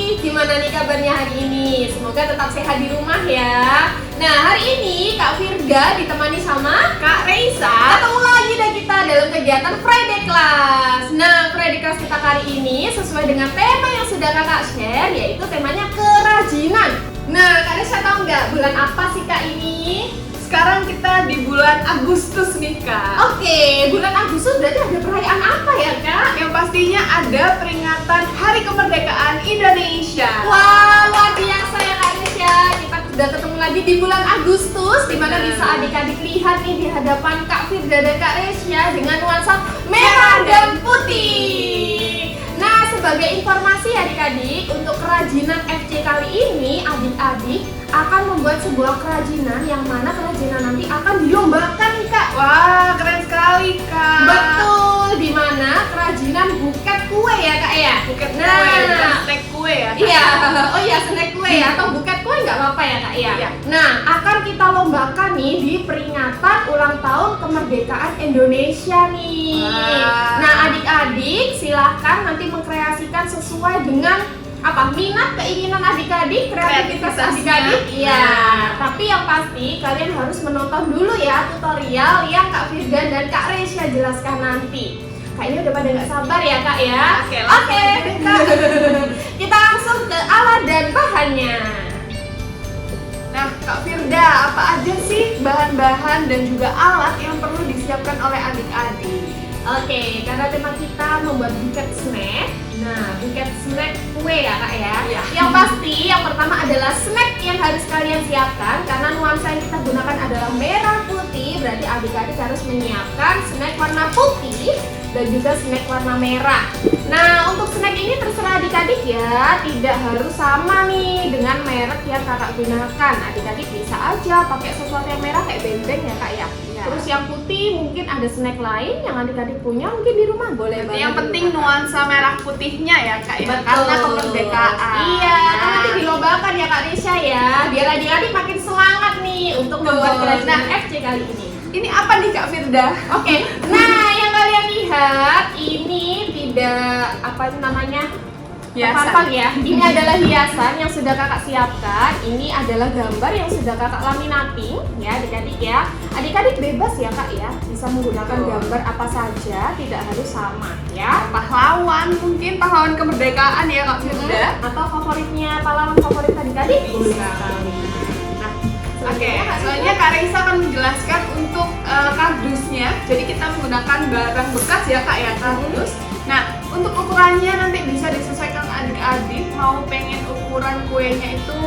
adik-adik, gimana nih kabarnya hari ini? Semoga tetap sehat di rumah ya. Nah, hari ini Kak Firda ditemani sama Kak Reisa. Ketemu lagi dan kita dalam kegiatan Friday Class. Nah, Friday Class kita kali ini sesuai dengan tema yang sudah kakak share, yaitu temanya kerajinan. Nah, Kak Reisa tahu nggak bulan apa sih Kak ini? Sekarang kita di bulan Agustus nih Kak. Oke, bulan Agustus berarti ada perayaan apa ya Kak? Yang pastinya ada peringatan Hari Kemerdekaan Indonesia. Wah, luar biasa ya Kak Reisa. Kita sudah ketemu lagi di bulan Agustus, di mana bisa adik-adik lihat nih di hadapan Kak Firda dan Kak Reisa dengan nuansa merah dan putih. Nah, sebagai informasi adik-adik, untuk kerajinan FC kali ini, adik-adik akan membuat sebuah kerajinan yang mana kerajinan nanti akan dilombakan nih Kak. Wah, keren sekali Kak. Betul, di mana kerajinan buket kue ya Kak ya. Buket kue, Nah, bukan snack kue ya Kak? iya, oh iya snack kue ya atau buket kue nggak apa-apa ya Kak ya. Iya. Nah, akan kita lombakan nih di peringatan ulang tahun kemerdekaan Indonesia nih. Wah. Nah, adik-adik silahkan nanti mengkreasikan sesuai dengan apa minat keinginan adik-adik, kreativitas Kreativitasnya. adik-adik. Iya. Nah. Tapi yang pasti kalian harus menonton dulu ya tutorial yang Kak Firda dan Kak Reisa jelaskan nanti. Kayaknya udah pada nggak sabar ya Kak ya. Oke, langsung Oke, aja deh, Kak. kita langsung ke alat dan bahannya. Nah Kak Firda, apa aja sih bahan-bahan dan juga alat yang perlu disiapkan oleh adik-adik? Oke, karena tema kita membuat buket snack. Nah, buket snack kue ya Kak ya. Iya. Yang pasti yang pertama adalah snack yang harus kalian siapkan. Karena nuansa yang kita gunakan adalah merah putih, berarti adik-adik harus menyiapkan snack warna putih dan juga snack warna merah. Nah, untuk snack ini terserah adik-adik ya, tidak harus sama nih dengan merek yang kakak gunakan. Adik-adik bisa aja pakai sesuatu yang merah kayak benteng ya Kak ya. Iya. Terus yang putih mungkin ada snack lain yang adik-adik punya mungkin di rumah boleh banget. Yang penting digunakan. nuansa merah putihnya ya Kak ya, Betul. karena kemerdekaan. Iya, kan nanti dilombakan ya Kak Risha ya, biar adik-adik makin semangat nih untuk membuat Betul. kerajinan Nah, FC kali ini. Ini apa nih Kak Firda? Oke, nah yang kalian lihat ini tidak apa itu namanya terpampang ya. Ini adalah hiasan yang sudah kakak siapkan. Ini adalah gambar yang sudah kakak laminating ya adik-adik ya. Adik-adik bebas ya Kak ya, bisa menggunakan Betul. gambar apa saja, tidak harus sama ya. Pahlawan, mungkin pahlawan kemerdekaan ya Kak Firda. Atau favoritnya pahlawan favorit adik-adik boleh sekali. Nah, Oke, soalnya Kak Reisa akan menjelaskan untuk kardusnya. Jadi kita menggunakan barang bekas ya Kak ya, kardus. Nah, untuk ukurannya nanti bisa disesuaikan adik-adik mau pengen ukuran kuenya itu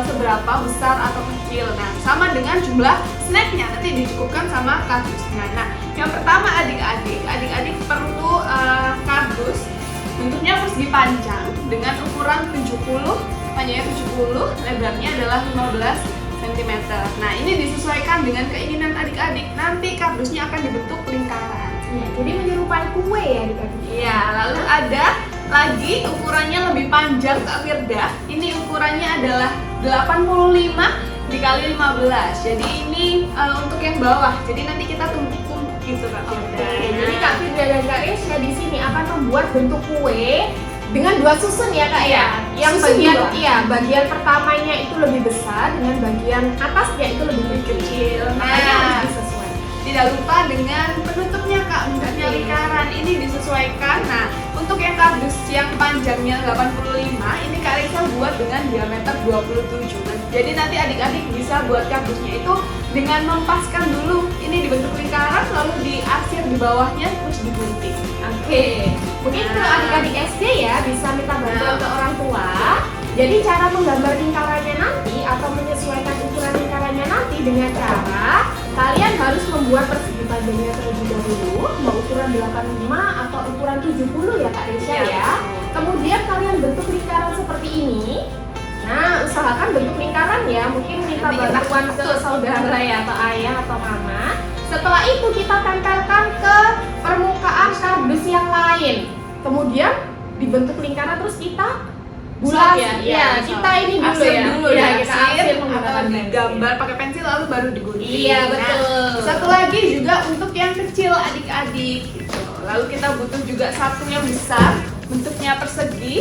seberapa besar atau kecil. Nah, sama dengan jumlah snacknya nanti dicukupkan sama kardusnya. Nah, yang pertama adik-adik perlu kardus bentuknya persegi panjang dengan ukuran 70, panjangnya 70, lebarnya adalah 15 cm. Nah, ini disesuaikan dengan keinginan adik-adik. Nanti kardusnya akan dibentuk lingkaran. ya, jadi menyerupai kue ya adik-adik. Iya, lalu ada lagi ukurannya lebih panjang Kak Firda. Ini ukurannya adalah 85 dikali 15. Jadi ini untuk yang bawah. Jadi nanti kita tumpuk-tumpuk gitu Kak Firda. Oke, jadi Kak Firda dan Kak Reisa di sini akan membuat bentuk kue dengan dua susun ya Kak ya. Yang susun bagian dua. bagian pertamanya itu lebih besar dengan bagian atasnya itu lebih kecil. Makanya Nah. harus disesuaikan. Tidak lupa dengan penutupnya Kak, bentuknya Oke. lingkaran. Ini disesuaikan. Nah, untuk yang kardus yang panjangnya 85, ini Kak Reisa buat dengan diameter 27. Jadi nanti adik-adik bisa buat kardusnya itu dengan mempaskan dulu. Ini dibentuk lingkaran, lalu diarsir di bawahnya, terus digunting. Oke, mungkin kalau adik-adik SD ya bisa minta bantuan ke orang tua. Jadi cara menggambar lingkarannya nanti atau menyesuaikan ukuran lingkarannya nanti dengan cara kalian harus membuat persegi panjangnya terlebih dahulu, mau ukuran 85 atau ukuran 70 ya Kak Reisa Iya, ya. Kemudian kalian bentuk lingkaran seperti ini. Nah, usahakan bentuk lingkaran ya, mungkin minta Nanti kita bantuan ke saudara ya atau ayah atau mama. Setelah itu kita tempelkan ke permukaan kardus yang lain. Kemudian dibentuk lingkaran terus kita bulat ya, ya, kita ini dulu arsir ya. dulu ya, ya, kita arsir atau menggunakan pensil. digambar pakai pensil lalu baru digunting. Iya, betul. Nah, satu lagi juga untuk yang kecil adik-adik gitu. Lalu kita butuh juga satu yang besar, bentuknya persegi.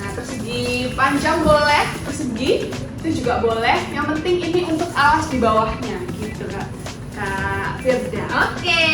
Nah, persegi panjang boleh, persegi itu juga boleh. Yang penting ini untuk alas di bawahnya gitu Kak Firda. Oke,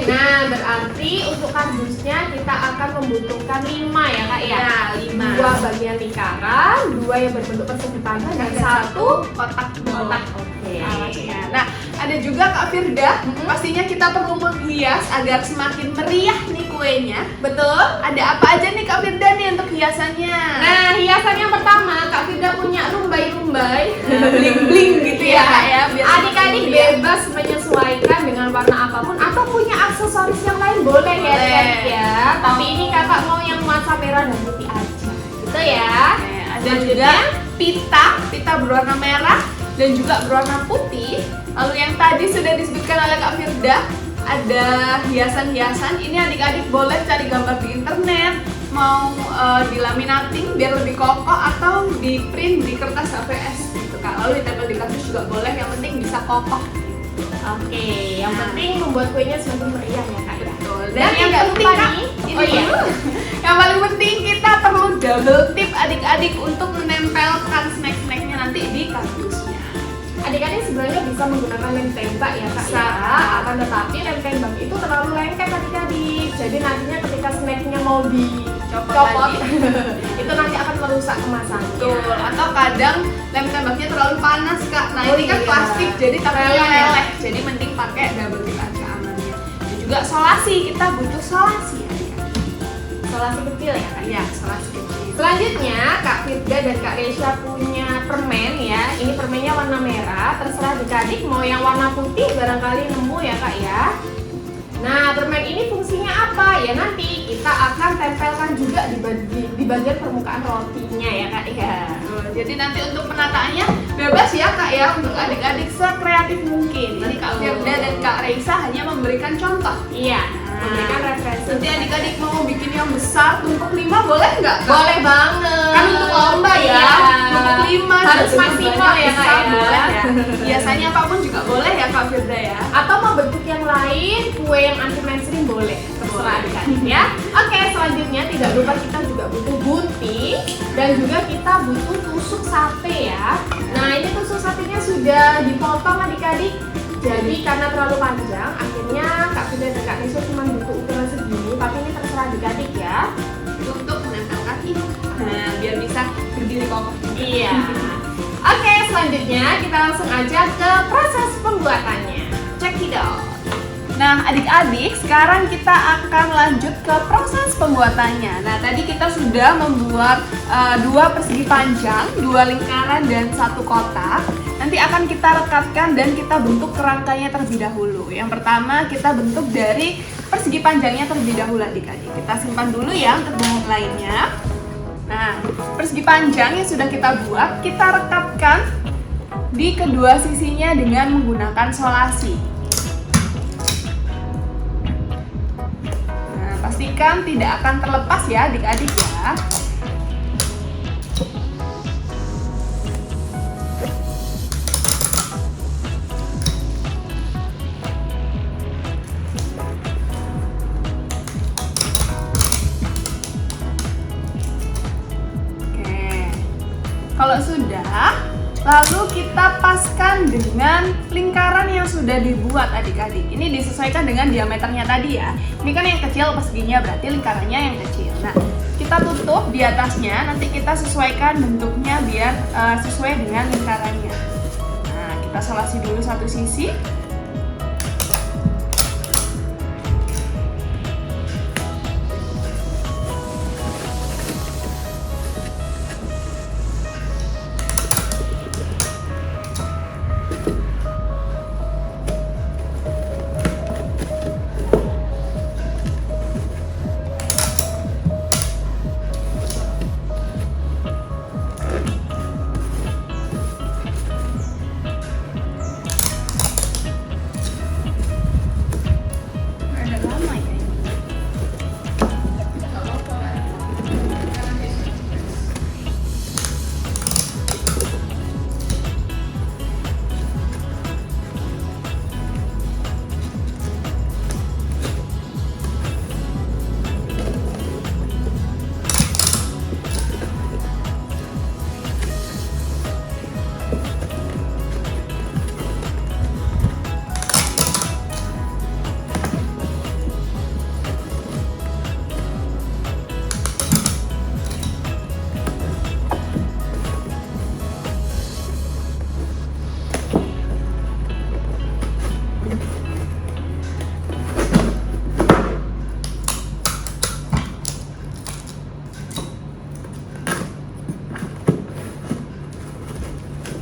nah berarti untuk kardusnya kita akan membutuhkan 5 ya Kak ya? Ya, 5. 2 bagian lingkaran, 2 yang berbentuk persegi panjang dan 1 kotak kotak. Oke. alasnya. Nah, ada juga Kak Firda, pastinya kita perlu menghias agar semakin meriah nih kuenya. Betul. Ada apa aja nih Kak Firda nih untuk hiasannya? Nah, hiasan yang pertama Kak Firda punya rumbai-rumbai, bling-bling gitu ya Kak ya. biar Adik-adik semakin meriah. bebas menyesuaikan dengan warna apapun atau punya aksesoris yang lain boleh ya Boleh. Dek, ya. Tapi ini kakak mau yang nuansa merah dan putih aja. Gitu ya. Oke, ada juga pita berwarna merah dan juga berwarna putih. Lalu yang tadi sudah disebutkan oleh Kak Firda, ada hiasan-hiasan. Ini adik-adik boleh cari gambar di internet, mau dilaminating biar lebih kokoh atau di print di kertas HVS gitu Kak. Lalu ditempel di kardus juga boleh, yang penting bisa kokoh. Oke, yang penting membuat kuenya semakin meriah ya kak ya. Betul. Dan yang tidak penting lupa Kak, nih, ini oh iya. dulu. Yang paling penting kita perlu double tip adik-adik untuk menempelkan snack-snacknya nanti di kardusnya. Adik-adik sebenarnya bisa menggunakan lem tembak ya kak Bisa. ya. Akan tetapi lem tembak itu terlalu lengket adik-adik. Jadi nantinya ketika snacknya mau dicopot, lagi. itu nanti akan merusak kemasannya. Betul. Atau kadang lem tembaknya terlalu panas Kak. Nah Oh ini kan iya. plastik jadi takutnya Meleleh. meleleh. Jadi mending pakai double tip aja amannya. Dan juga solasi, kita butuh solasi adik-adik. Solasi kecil ya kak. Ya, solasi kecil. Selanjutnya Kak Firda dan Kak Resya punya permen ya. Ini permennya warna merah. Terserah adik-adik mau yang warna putih barangkali nemu ya kak ya. Nah permen ini fungsinya apa? Ya nanti kita akan tempelkan juga di bagian permukaan rotinya ya kak ya. Jadi nanti untuk penataannya bebas ya Kak ya, untuk adik-adik sekreatif mungkin. Jadi Kak Betul. Firda dan Kak Reisa hanya memberikan contoh. Iya, memberikan referensi. Nanti adik-adik mau bikin yang besar, tumpuk 5 boleh nggak Kak? Boleh banget. Kan untuk lomba ya, Iya. tumpuk 5 Harus maksimal ya kak ya. boleh ya. Biasanya apapun juga boleh ya Kak Firda ya. Atau mau bentuk yang lain, kue yang anti mainstream boleh, terserah adik-adik ya. Oke, selanjutnya tidak lupa kita juga butuh gunting dan juga kita butuh tusuk sate ya. Nah ini tusuk satenya sudah dipotong adik-adik. Jadi karena terlalu panjang, akhirnya Kak Firda dan Kak Niswa cuma butuh ukuran segini. Tapi ini terserah adik-adik ya. Untuk menempelkan ini. Nah, biar bisa berdiri kokoh. Iya. Oke, selanjutnya kita langsung aja ke proses pembuatannya. Check it out. Nah, adik-adik, sekarang kita akan lanjut ke proses pembuatannya. Nah, tadi kita sudah membuat 2 persegi panjang, 2 lingkaran, dan 1 kotak. Nanti akan kita rekatkan dan kita bentuk kerangkanya terlebih dahulu. Yang pertama, kita bentuk dari persegi panjangnya terlebih dahulu, adik-adik. Kita simpan dulu ya untuk bahan lainnya. Nah, persegi panjang yang sudah kita buat, kita rekatkan di kedua sisinya dengan menggunakan solasi. Pastikan tidak akan terlepas ya adik-adik ya. Oke. Kalau sudah, lalu kita paskan dengan lingkaran yang sudah dibuat adik-adik. Ini disesuaikan dengan diameternya tadi ya. Ini kan yang kecil perseginya, berarti lingkarannya yang kecil. Nah, kita tutup di atasnya, nanti kita sesuaikan bentuknya biar sesuai dengan lingkarannya. Nah, kita solasi dulu satu sisi.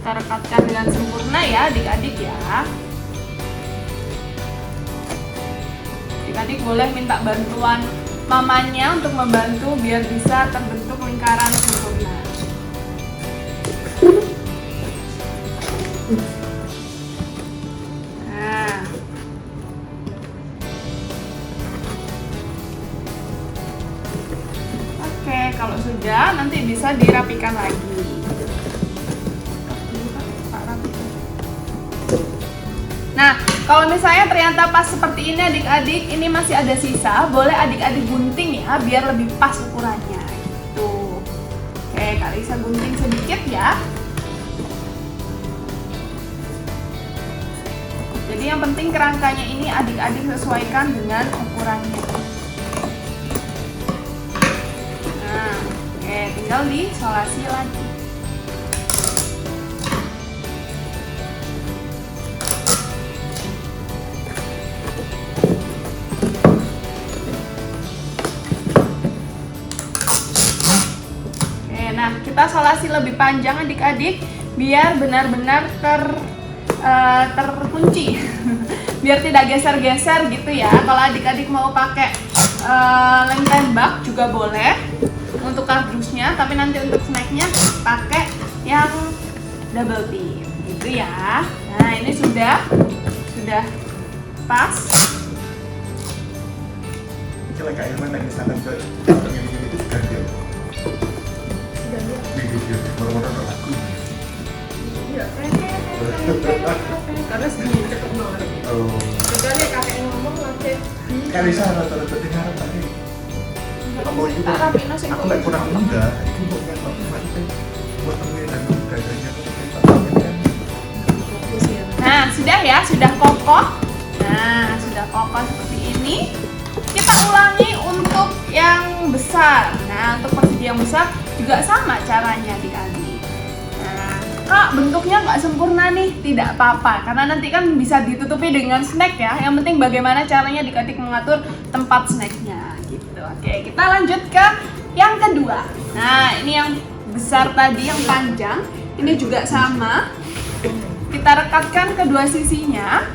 kita rekatkan dengan sempurna ya adik-adik ya. Adik-adik boleh minta bantuan mamanya untuk membantu biar bisa terbentuk lingkaran sempurna. Nah, oke, kalau sudah nanti bisa dirapikan lagi. Nah, kalau misalnya ternyata pas seperti ini adik-adik, ini masih ada sisa, boleh adik-adik gunting ya, biar lebih pas ukurannya gitu. Oke, Kak Risa gunting sedikit ya. Jadi yang penting kerangkanya ini adik-adik sesuaikan dengan ukurannya. Nah, oke, tinggal disolasi lagi. Nah, kita solasi lebih panjang adik-adik biar benar-benar terkunci. Biar tidak geser-geser gitu ya. Kalau adik-adik mau pakai lem tembak juga boleh untuk kardusnya, tapi nanti untuk snacknya pakai yang double tip gitu ya. Nah, ini sudah pas. Kalau Kak Irma tadi misalkan ke yang ini itu sudah dia video baru-baru ada lagu. Iya, karena segini cepet banget. Oh. Kecuali kakek yang ngomong nanti. Kak Risa rata-rata dengar tadi. Kamu itu aku nggak kurang muda, itu untuk yang buat temen dan gajahnya Nah, sudah ya, sudah kokoh. Nah, sudah kokoh seperti ini. Kita ulangi untuk yang besar. Nah, untuk persegi yang besar juga sama caranya adik-adik. Nah, Kak, bentuknya nggak sempurna nih, tidak apa-apa. Karena nanti kan bisa ditutupi dengan snack ya. Yang penting bagaimana caranya adik-adik mengatur tempat snacknya gitu. Oke, kita lanjut ke yang kedua. Nah, ini yang besar tadi, yang panjang. Ini juga sama. Kita rekatkan kedua sisinya.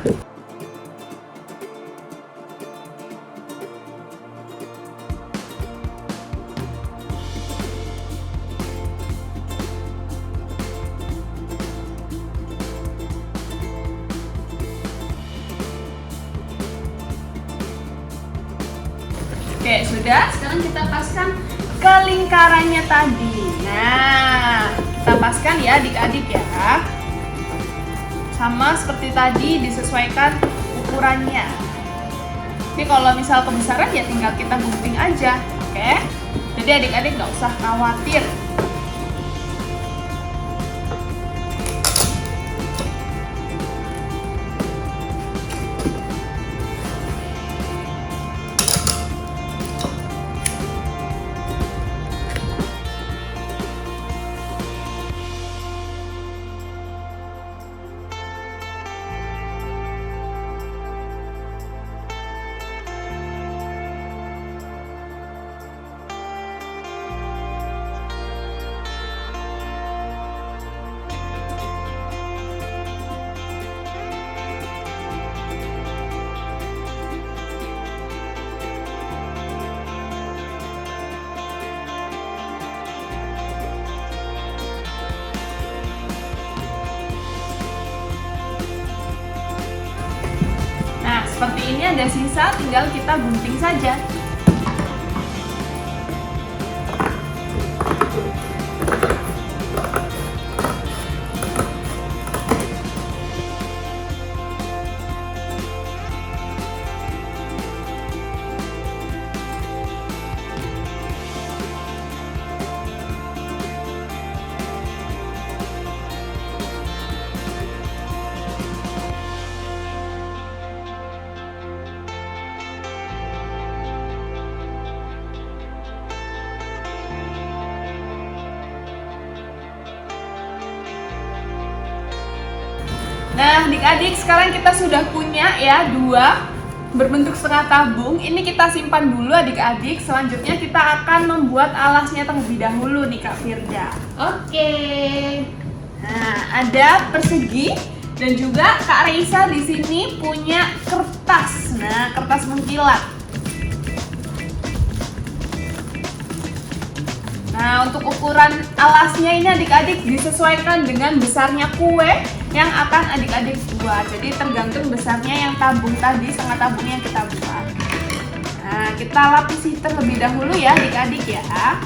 Oke, sudah. Sekarang kita paskan ke lingkarannya tadi. Nah, kita paskan ya adik-adik ya. Sama seperti tadi, disesuaikan ukurannya. Jadi kalau misal kebesaran ya tinggal kita gunting aja, oke? Jadi adik-adik nggak usah khawatir. Seperti ini ada sisa, tinggal kita gunting saja. Nah, adik-adik, sekarang kita sudah punya ya dua berbentuk setengah tabung. Ini kita simpan dulu adik-adik. Selanjutnya kita akan membuat alasnya terlebih dahulu nih Kak Firda. Oke. Nah, ada persegi dan juga Kak Reisa di sini punya kertas. Nah, kertas mengkilat. Nah, untuk ukuran alasnya ini adik-adik disesuaikan dengan besarnya kue yang akan adik-adik buat. Jadi tergantung besarnya yang tabung tadi, setengah tabung yang kita buat. Nah, kita lapisi terlebih dahulu ya adik-adik ya.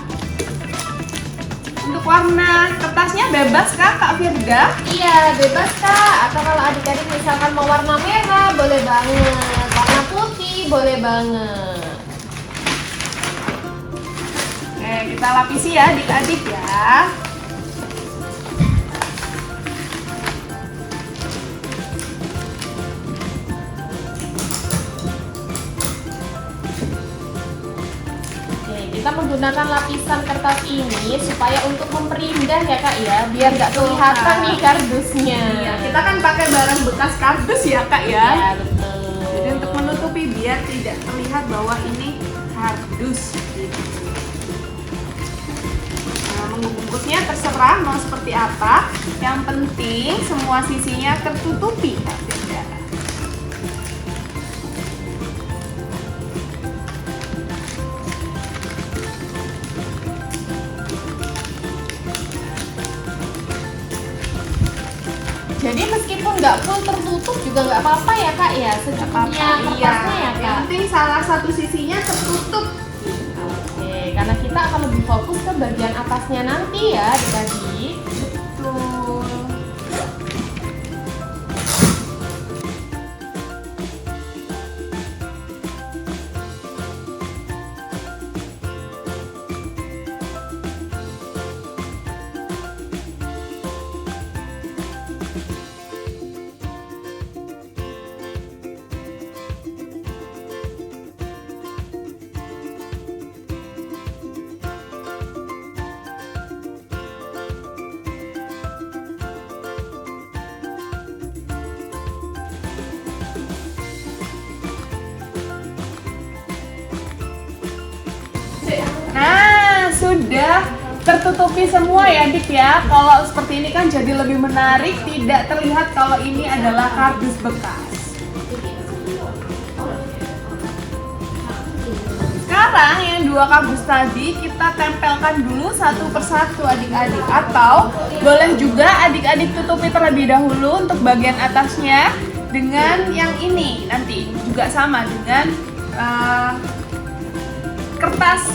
Untuk warna kertasnya bebas kah Kak Firda? Iya, bebas Kak. Atau kalau adik-adik misalkan mau warna merah, boleh banget. Warna putih, boleh banget. Oke, kita lapisi ya adik-adik ya. Kita menggunakan lapisan kertas ini supaya untuk memperindah ya Kak ya, biar nggak kelihatan nih kardusnya. Iya, kita kan pakai barang bekas kardus ya Kak ya. Iya, betul. Jadi untuk menutupi biar tidak terlihat bahwa ini kardus gitu. Nah, membungkusnya terserah mau seperti apa. Yang penting semua sisinya tertutupi Kak Firda. Jadi meskipun nggak full tertutup juga nggak apa-apa ya Kak ya, secukupnya kertasnya ya Kak. Yang penting salah satu sisinya tertutup. Oke, karena kita akan lebih fokus ke bagian atasnya nanti ya adik-adik. Betul. Nah, sudah tertutupi semua ya Dik ya. Kalau seperti ini kan jadi lebih menarik, tidak terlihat kalau ini adalah kardus bekas. Sekarang yang dua kardus tadi kita tempelkan dulu satu persatu adik-adik. Atau boleh juga adik-adik tutupi terlebih dahulu untuk bagian atasnya dengan yang ini. Nanti juga sama dengan kertas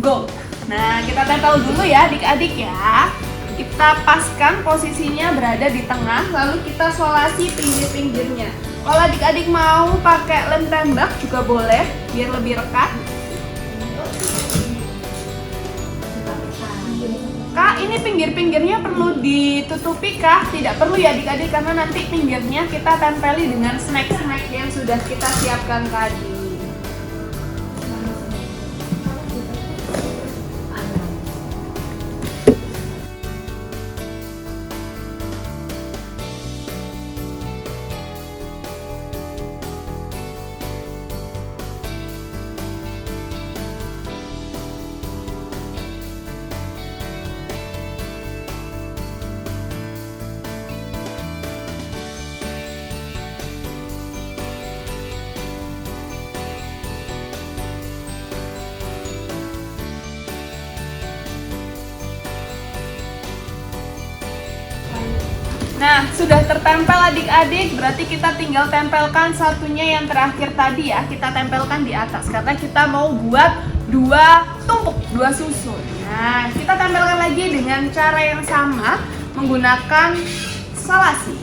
gold. Nah, kita tempel dulu ya adik-adik ya. Kita paskan posisinya berada di tengah, lalu kita solasi pinggir-pinggirnya. Kalau adik-adik mau pakai lem tembak juga boleh, biar lebih rekat. Kak, ini pinggir-pinggirnya perlu ditutupi kah? Tidak perlu ya adik-adik, karena nanti pinggirnya kita tempeli dengan snack-snack yang sudah kita siapkan tadi. Nah, sudah tertempel adik-adik, berarti kita tinggal tempelkan satunya yang terakhir tadi ya. Kita tempelkan di atas, karena kita mau buat dua tumpuk, dua susun. Nah, kita tempelkan lagi dengan cara yang sama, menggunakan solasi.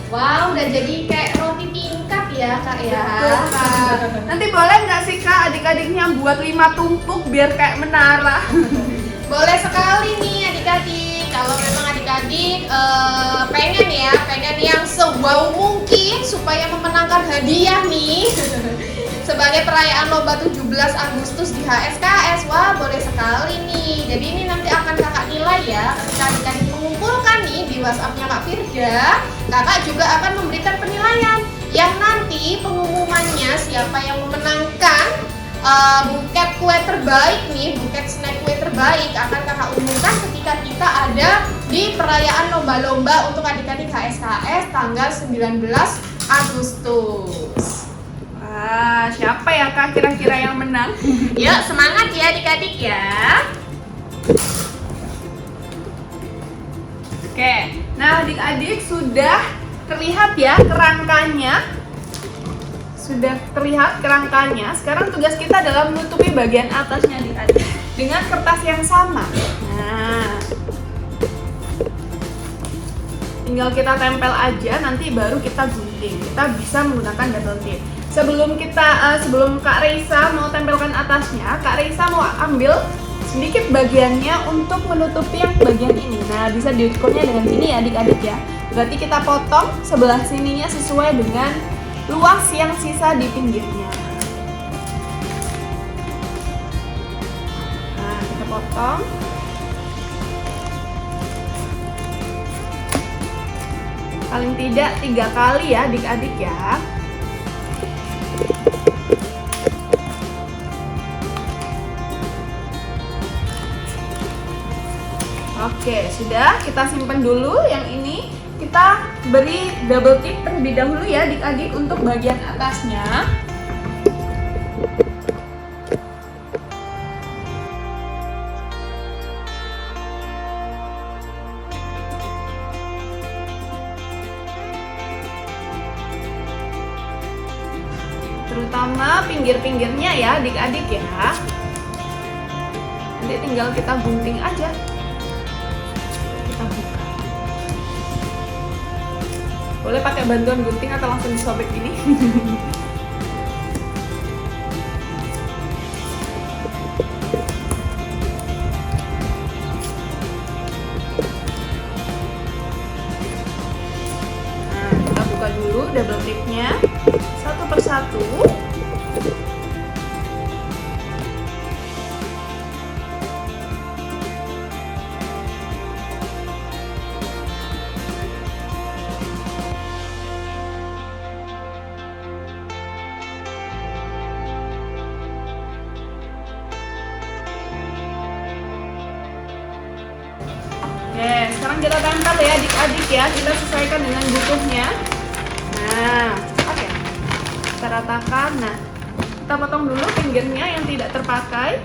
Wow, udah jadi kayak roti tingkat ya Kak ya. Betul, Kak. Nanti boleh nggak sih Kak adik-adiknya buat 5 tumpuk biar kayak menara? Boleh sekali nih adik-adik. Kalau memang adik-adik pengen yang sebau mungkin supaya memenangkan hadiah nih. Sebagai perayaan lomba 17 Agustus di HSKS. Wah, boleh sekali nih. Jadi ini nanti akan kakak nilai ya. Ketika adik-adik mengumpulkan nih di WhatsApp-nya Kak Firda, kakak juga akan memberikan penilaian. yang nanti pengumumannya siapa yang memenangkan buket kue terbaik nih, buket snack kue terbaik akan kakak umumkan ketika kita ada di perayaan lomba-lomba untuk adik-adik HSKS tanggal 19 Agustus. Wah, siapa ya Kak kira-kira yang menang? Yuk semangat ya adik-adik ya. Oke, nah adik-adik sudah terlihat ya kerangkanya. Sudah terlihat kerangkanya. Sekarang tugas kita adalah menutupi bagian atasnya adik-adik dengan kertas yang sama. Nah, tinggal kita tempel aja, nanti baru kita gunting. Kita bisa menggunakan double tip. Sebelum Kak Reisa mau tempelkan atasnya, Kak Reisa mau ambil sedikit bagiannya untuk menutupi yang bagian ini. Nah, bisa diukurnya dengan ini ya adik-adik ya. Berarti kita potong sebelah sininya sesuai dengan luas yang sisa di pinggirnya. Nah, kita potong. Paling tidak 3 kali ya adik-adik ya. Oke, sudah, kita simpan dulu yang ini. Kita beri double tip terlebih dahulu ya adik-adik untuk bagian atasnya. Terutama pinggir-pinggirnya ya adik-adik ya. Nanti tinggal kita gunting aja. Kita buka. Boleh pakai bantuan gunting atau langsung disobek gini. Nah, kita buka dulu double tipnya satu persatu. Oke, sekarang kita tempel ya adik-adik ya, kita sesuaikan dengan butuhnya. Nah, oke, kita ratakan. Nah, kita potong dulu pinggirnya yang tidak terpakai.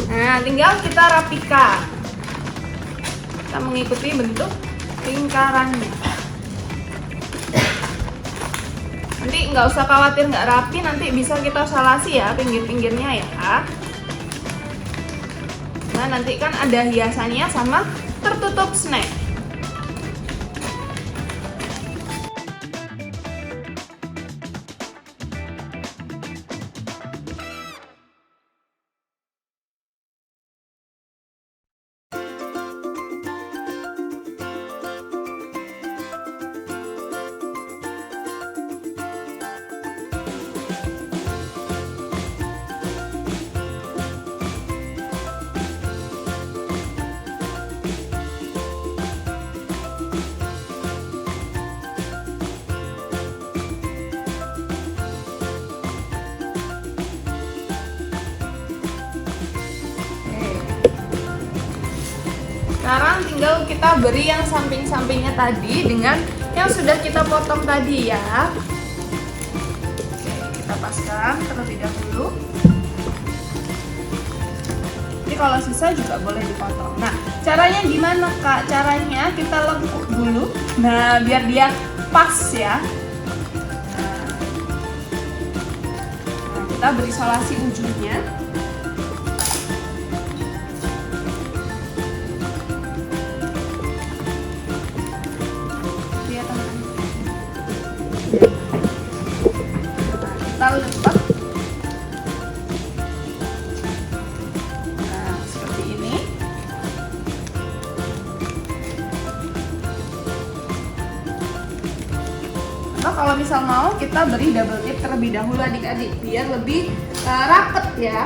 Nah, tinggal kita rapikan. Kita mengikuti bentuk lingkarannya. Nanti nggak usah khawatir nggak rapi, nanti bisa kita salasi ya pinggir-pinggirnya ya. Nah, nanti kan ada hiasannya sama tertutup snack. Sekarang tinggal kita beri yang samping-sampingnya tadi dengan yang sudah kita potong tadi ya. Oke, kita paskan terlebih dahulu. Jadi kalau sisa juga boleh dipotong. Nah, caranya gimana Kak? Caranya kita lengkuk dulu. Nah, biar dia pas ya. Nah, kita beri solasi ujungnya. Kita lepas. Nah, seperti ini. Nah, kalau misal mau kita beri double tip terlebih dahulu adik-adik biar lebih rapet ya.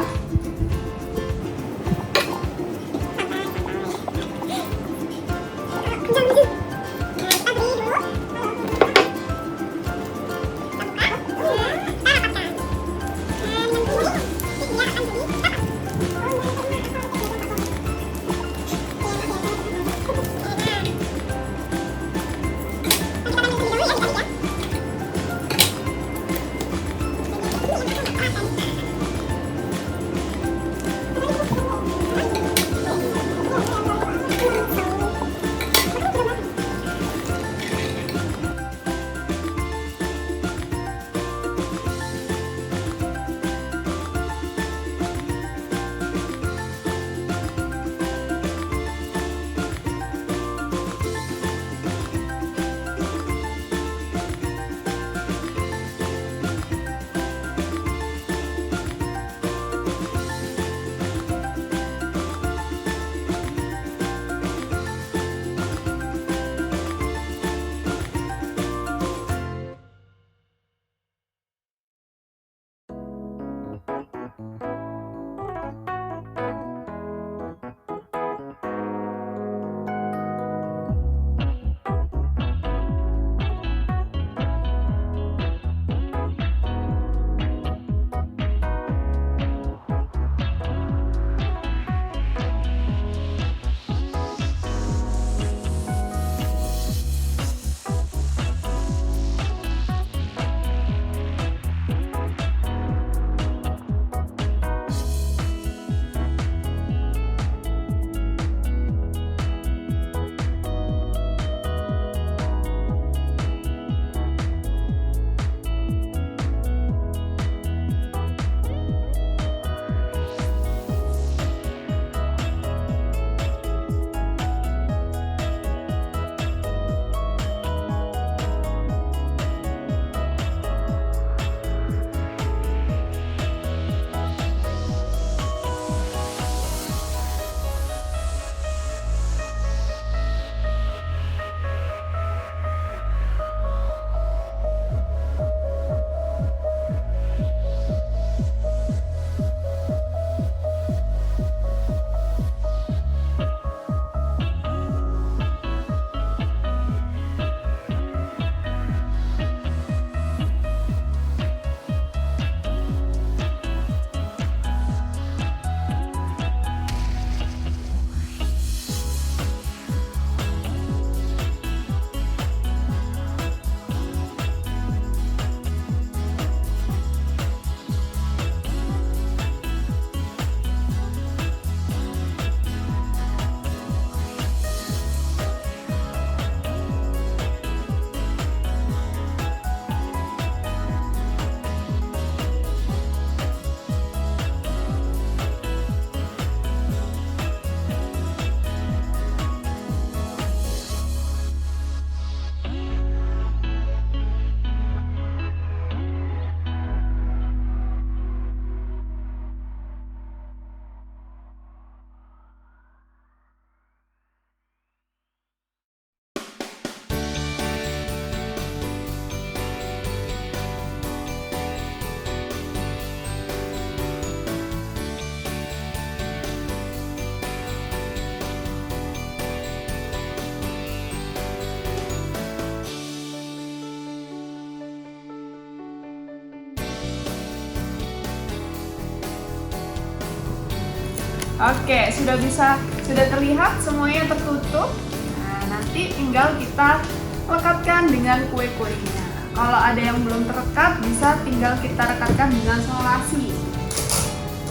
Oke, sudah terlihat semuanya tertutup. Nah, nanti tinggal kita lekatkan dengan kue-kuenya. Kalau ada yang belum terekat, bisa tinggal kita rekatkan dengan solasi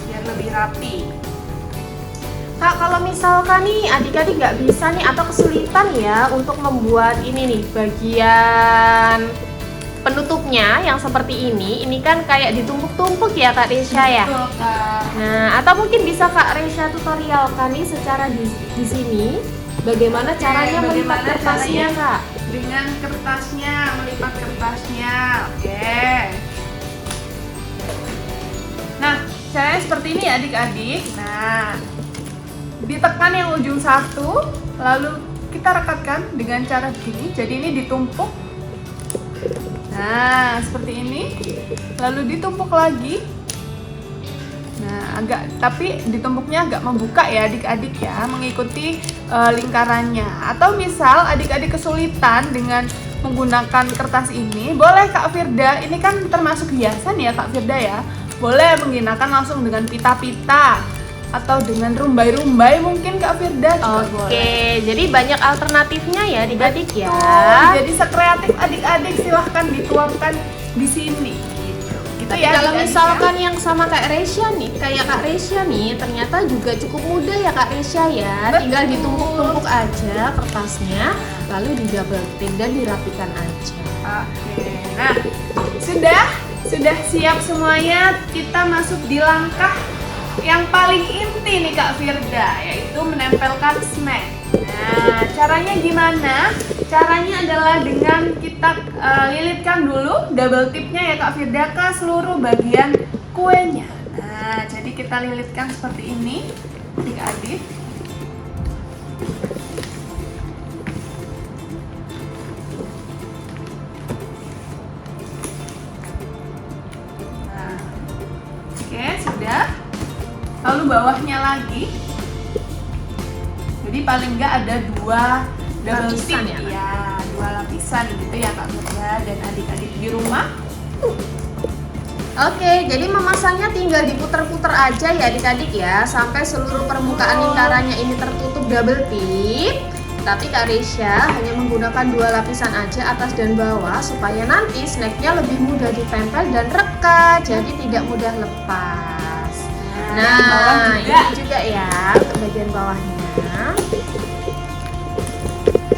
biar lebih rapi. Kak, kalau misalkan nih adik-adik nggak bisa nih atau kesulitan ya untuk membuat ini nih bagian penutupnya yang seperti ini kan kayak ditumpuk-tumpuk ya Kak Resya ya. Betul, Kak. Nah, atau mungkin bisa Kak Resya tutorialkan nih secara di sini bagaimana caranya melipat kertasnya Kak. Dengan kertasnya, melipat kertasnya. Oke. Nah, caranya seperti ini ya adik-adik. Nah, ditekan yang ujung satu, lalu kita rekatkan dengan cara begini. Jadi ini ditumpuk. Nah, seperti ini. Lalu ditumpuk lagi. Nah, tapi ditumpuknya agak membuka ya adik-adik ya, mengikuti lingkarannya. Atau misal adik-adik kesulitan dengan menggunakan kertas ini, boleh Kak Firda, ini kan termasuk hiasan ya Kak Firda ya. Boleh menggunakan langsung dengan pita-pita atau dengan rumbai-rumbai mungkin Kak Firda juga boleh. Oke, jadi banyak alternatifnya ya adik-adik ya. Jadi sekreatif adik-adik silahkan dituangkan di sini. Gitu Tapi ya, kalau adik-adik misalkan yang sama Kak Resya nih, kayak Kak Resya nih, ternyata juga cukup mudah ya Kak Resya ya. Betul. Tinggal ditumpuk-tumpuk aja kertasnya, lalu di double tip dan dirapikan aja. Oke, nah sudah siap semuanya. Kita masuk di langkah yang paling inti nih Kak Firda, yaitu menempelkan snack. Nah, caranya gimana? Caranya adalah dengan kita lilitkan dulu double tipnya ya Kak Firda ke seluruh bagian kuenya. Nah, jadi kita lilitkan seperti ini, adik-adik. Nah, oke, sudah. Lalu bawahnya lagi. Jadi paling enggak ada 2 double Lapisan tip ya, ya, 2 lapisan gitu ya Kak Firda dan adik-adik di rumah. Oke, jadi memasangnya tinggal diputer-puter aja ya adik-adik ya, sampai seluruh permukaan lingkarannya ini tertutup double tip. Tapi Kak Resya hanya menggunakan 2 lapisan aja, atas dan bawah, supaya nanti snacknya lebih mudah ditempel dan rekat, jadi tidak mudah lepas. yang bawah Nah, juga. ini juga ya untuk bagian bawahnya.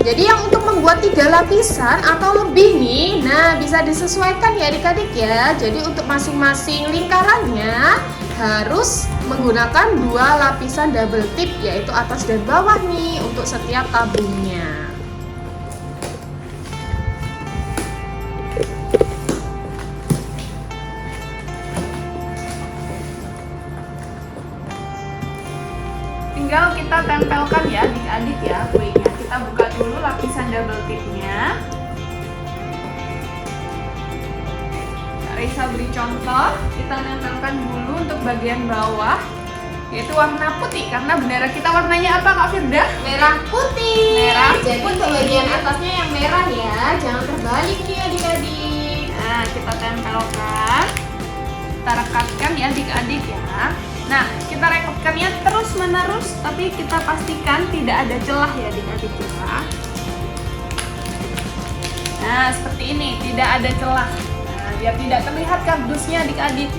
Jadi yang untuk membuat 3 lapisan atau lebih nih, nah bisa disesuaikan ya adik-adik ya. Jadi untuk masing-masing lingkarannya harus menggunakan 2 lapisan double tip, yaitu atas dan bawah nih untuk setiap tabungnya. Tinggal kita tempelkan ya adik-adik ya kuenya. Kita buka dulu lapisan double tipnya. Kak Risa beri contoh, kita nempelkan dulu untuk bagian bawah, yaitu warna putih, karena bendera kita warnanya apa Kak Firda? Merah putih. Merah Jadi putih. untuk bagian atasnya yang merah ya, jangan terbalik nih adik-adik. Nah, kita tempelkan, kita rekatkan ya adik-adik ya. Nah, kita rekatkannya terus menerus, tapi kita pastikan tidak ada celah ya adik-adik kita. Nah, seperti ini, tidak ada celah. Nah, biar tidak terlihat kardusnya adik-adik.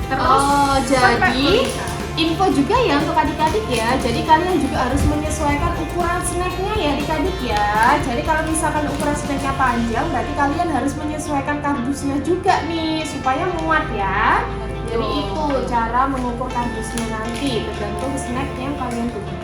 Terus sampai jadi penuh. info juga ya untuk adik-adik ya. Jadi kalian juga harus menyesuaikan ukuran snacknya ya adik-adik ya. Jadi kalau misalkan ukuran snacknya panjang, berarti kalian harus menyesuaikan kardusnya juga nih supaya muat ya. Jadi itu cara mengukur kardusnya nanti tergantung snack yang kalian gunakan.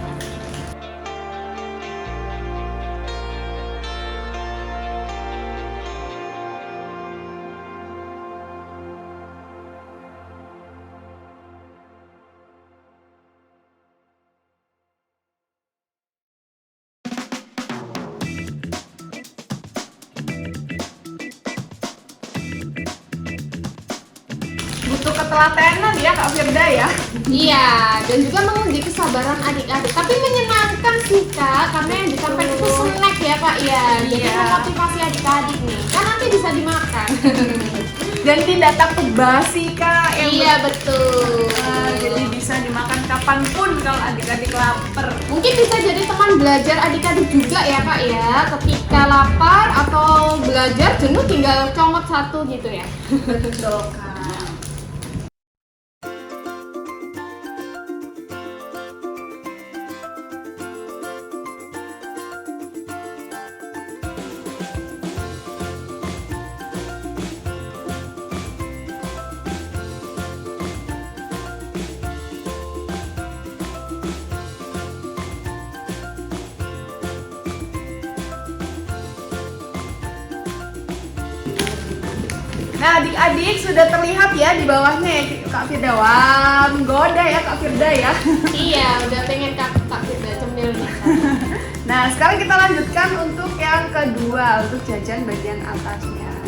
Butuh ketelatenan ya Kak Firda ya. Iya, dan juga menguji kesabaran adik-adik. Tapi menyenangkan sih Kak, karena yang disampaikan itu snack ya Kak ya. Jadi Iya. memotivasi adik-adik nih, kan nanti bisa dimakan. Dan tidak takut basi Kak. Yang Iya betul. jadi bisa dimakan kapanpun kalau adik-adik lapar. Mungkin bisa jadi teman belajar adik-adik juga ya Kak ya. Ketika lapar atau belajar jenuh tinggal comot satu gitu ya. Betul Kak. Nah adik-adik sudah terlihat ya di bawahnya ya Kak Firda. Wah, menggoda ya Kak Firda ya. Iya, udah pengen Kak Firda cemil nih. Nah sekarang kita lanjutkan untuk yang kedua, untuk jajan bagian atasnya.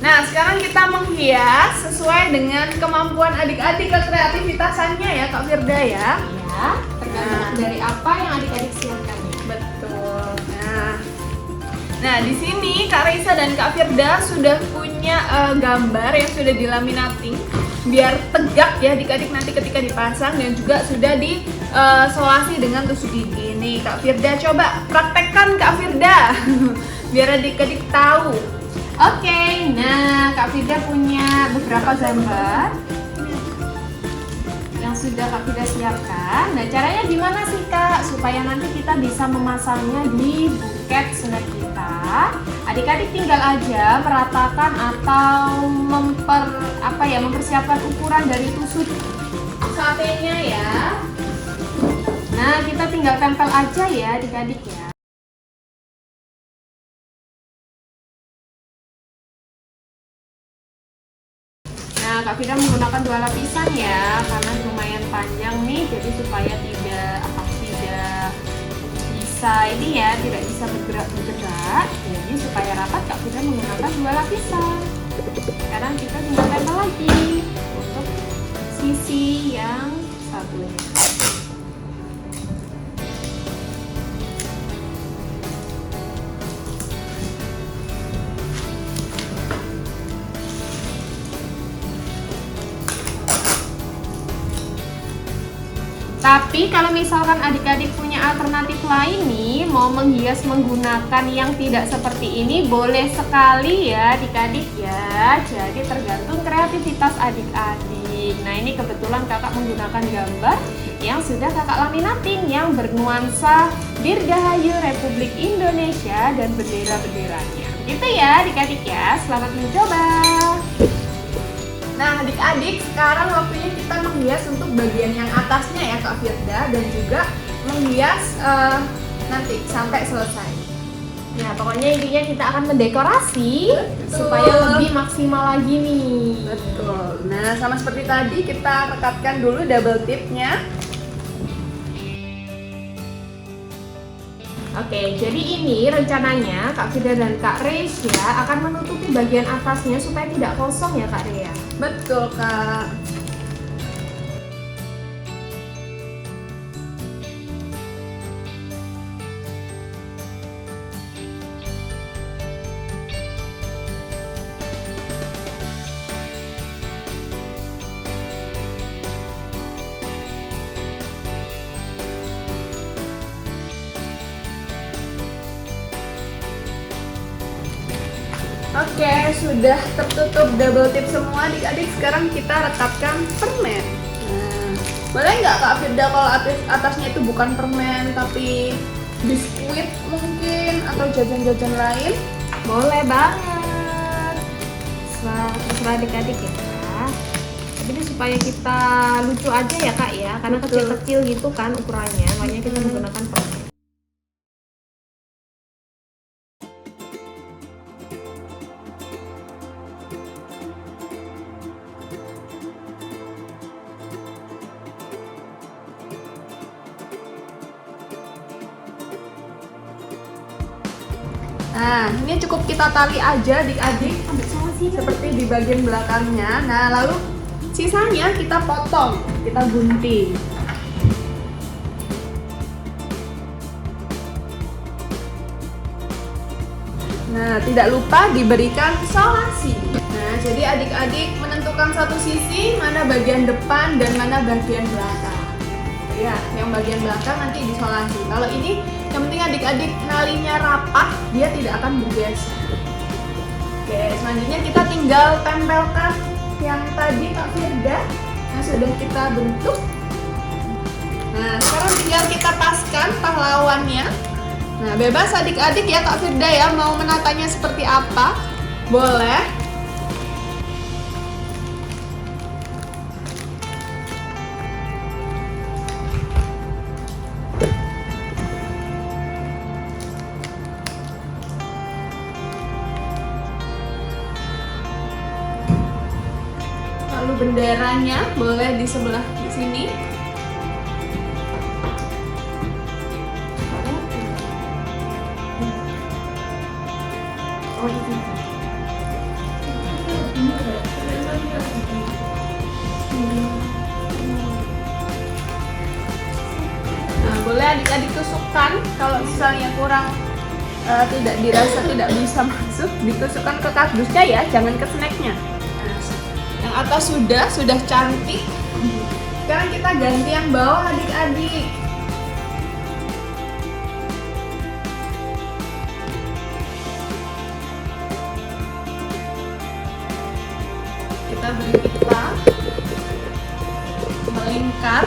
Nah, sekarang kita menghias sesuai dengan kemampuan adik-adik ke kreativitasannya ya Kak Firda ya. Ya, tergantung dari apa yang adik-adik siapkan. Betul. Nah di sini Kak Reisa dan Kak Firda sudah punya gambar yang sudah dilaminating biar tegak ya adik-adik nanti ketika dipasang, dan juga sudah disolasi dengan tusuk gigi. Nih Kak Firda coba praktekkan Kak Firda biar adik-adik tahu. Oke, nah Kak Firda punya beberapa gambar yang sudah Kak Firda siapkan. Nah, caranya gimana sih Kak supaya nanti kita bisa memasangnya di buket snack kita? Adik-adik tinggal aja meratakan atau mempersiapkan ukuran dari tusuk satenya ya. Nah, kita tinggal tempel aja ya adik-adik ya. Nah, Kak Firda menggunakan 2 lapisan ya, karena lumayan panjang nih, jadi supaya tidak bisa bergerak. Jadi supaya rapat, Kak Firda menggunakan 2 lapisan. Sekarang kita tinggal tempel lagi untuk sisi yang satunya. Tapi kalau misalkan adik-adik punya alternatif lain nih, mau menghias menggunakan yang tidak seperti ini, boleh sekali ya adik-adik ya. Jadi tergantung kreativitas adik-adik. Nah, ini kebetulan kakak menggunakan gambar yang sudah kakak laminating yang bernuansa Dirgahayu Republik Indonesia dan bendera-benderanya. Gitu ya adik-adik ya, selamat mencoba. Nah adik-adik, sekarang waktunya kita menghias untuk bagian yang atasnya ya Kak Firda, dan juga menghias nanti sampai selesai. Nah, pokoknya intinya kita akan mendekorasi supaya lebih maksimal lagi nih. Betul. Nah sama seperti tadi, kita rekatkan dulu double tipnya. Oke, jadi ini rencananya Kak Firda dan Kak Reisya akan menutupi bagian atasnya supaya tidak kosong ya Kak Rea. Betul Kak. Oke, sudah tertutup double tip semua adik-adik. Sekarang kita rekatkan permen. Nah, boleh nggak Kak Firda kalau atasnya itu bukan permen tapi biskuit mungkin atau jajan-jajan lain? Boleh banget. Terserah adik-adik ya Kak. Tapi ini supaya kita lucu aja ya Kak ya, karena Betul. kecil-kecil gitu kan ukurannya, makanya kita menggunakan permen. Nah, ini cukup kita tali aja adik-adik seperti di bagian belakangnya. Nah, lalu sisanya kita potong, kita gunting. Nah, tidak lupa diberikan solasi. Nah, jadi adik-adik menentukan satu sisi mana bagian depan dan mana bagian belakang. Ya, yang bagian belakang nanti disolasi. Kalau ini yang penting adik-adik nalinya rapat, dia tidak akan bergeser. Oke, selanjutnya kita tinggal tempelkan yang tadi Kak Firda yang sudah kita bentuk. Nah, sekarang tinggal kita paskan pahlawannya. Nah, bebas adik-adik ya Kak Firda ya, mau menatanya seperti apa, boleh. Lalu benderanya boleh di sebelah sini. adik-adik tusukkan. Kalau misalnya kurang tidak dirasa tidak bisa masuk, ditusukkan ke kardusnya ya, jangan ke snacknya. Yang atas sudah cantik. Sekarang kita ganti yang bawah adik-adik. Kita beri pita, melingkar.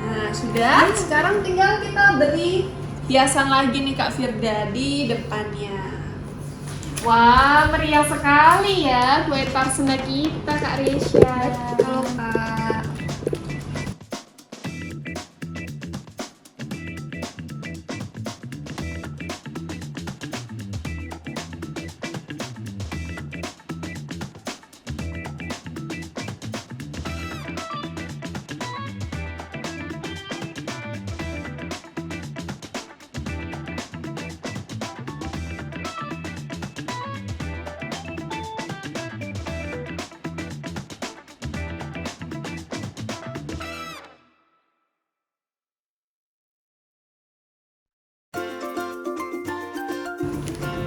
Nah, sudah. Sekarang tinggal kita beri hiasan lagi nih Kak Firda di depannya. Wah, meriah sekali ya kue tarsena kita Kak Risha. Halo Kak.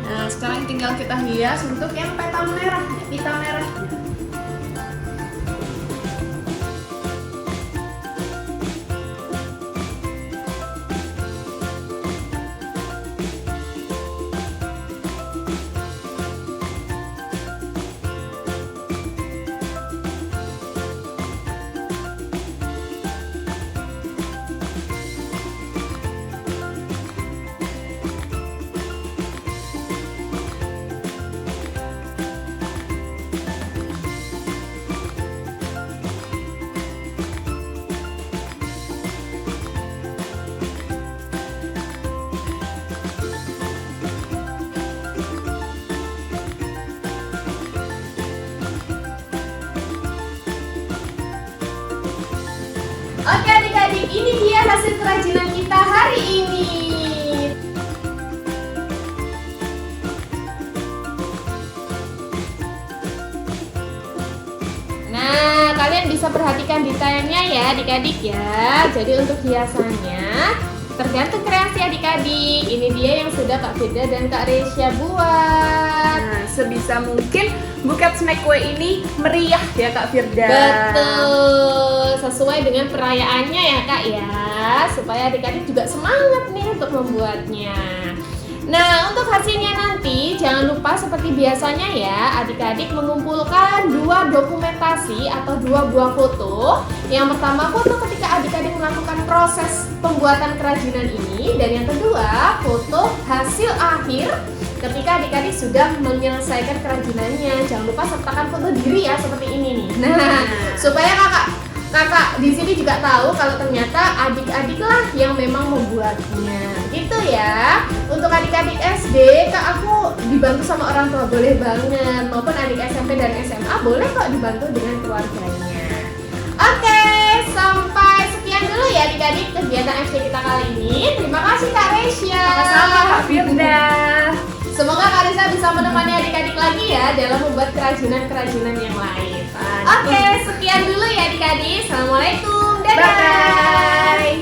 Nah, sekarang tinggal kita hias untuk yang pita merah. Oke adik-adik, ini dia hasil kerajinan kita hari ini. Nah, kalian bisa perhatikan detailnya ya adik-adik ya. Jadi untuk hiasannya tergantung kreasi adik-adik. Ini dia yang sudah Kak Firda dan Kak Risha buat. Nah, sebisa mungkin buket snack kue ini meriah ya Kak Firda. Betul, sesuai dengan perayaannya ya Kak ya, supaya adik-adik juga semangat nih untuk membuatnya. Nah, untuk hasilnya nanti jangan lupa seperti biasanya ya, adik-adik mengumpulkan 2 dokumentasi atau 2 buah foto. Yang pertama foto ketika adik-adik melakukan proses pembuatan kerajinan ini, dan yang kedua foto hasil akhir ketika adik-adik sudah menyelesaikan kerajinannya. Jangan lupa sertakan foto diri ya seperti ini nih. Nah, supaya kakak di sini juga tahu kalau ternyata adik-adiklah yang memang membuatnya. Gitu ya. Untuk adik-adik SD, Kak aku dibantu sama orang tua boleh banget. Maupun adik SMP dan SMA boleh kok dibantu dengan keluarganya. Oke, sampai sekian dulu ya adik-adik kegiatan FC kita kali ini. Terima kasih Kak Risha. Sama-sama Kak Firda. Semoga Kak Risha bisa menemani adik-adik lagi ya dalam membuat kerajinan-kerajinan yang lain. Oke, sekian dulu ya adik-adik. Assalamualaikum. Dadah.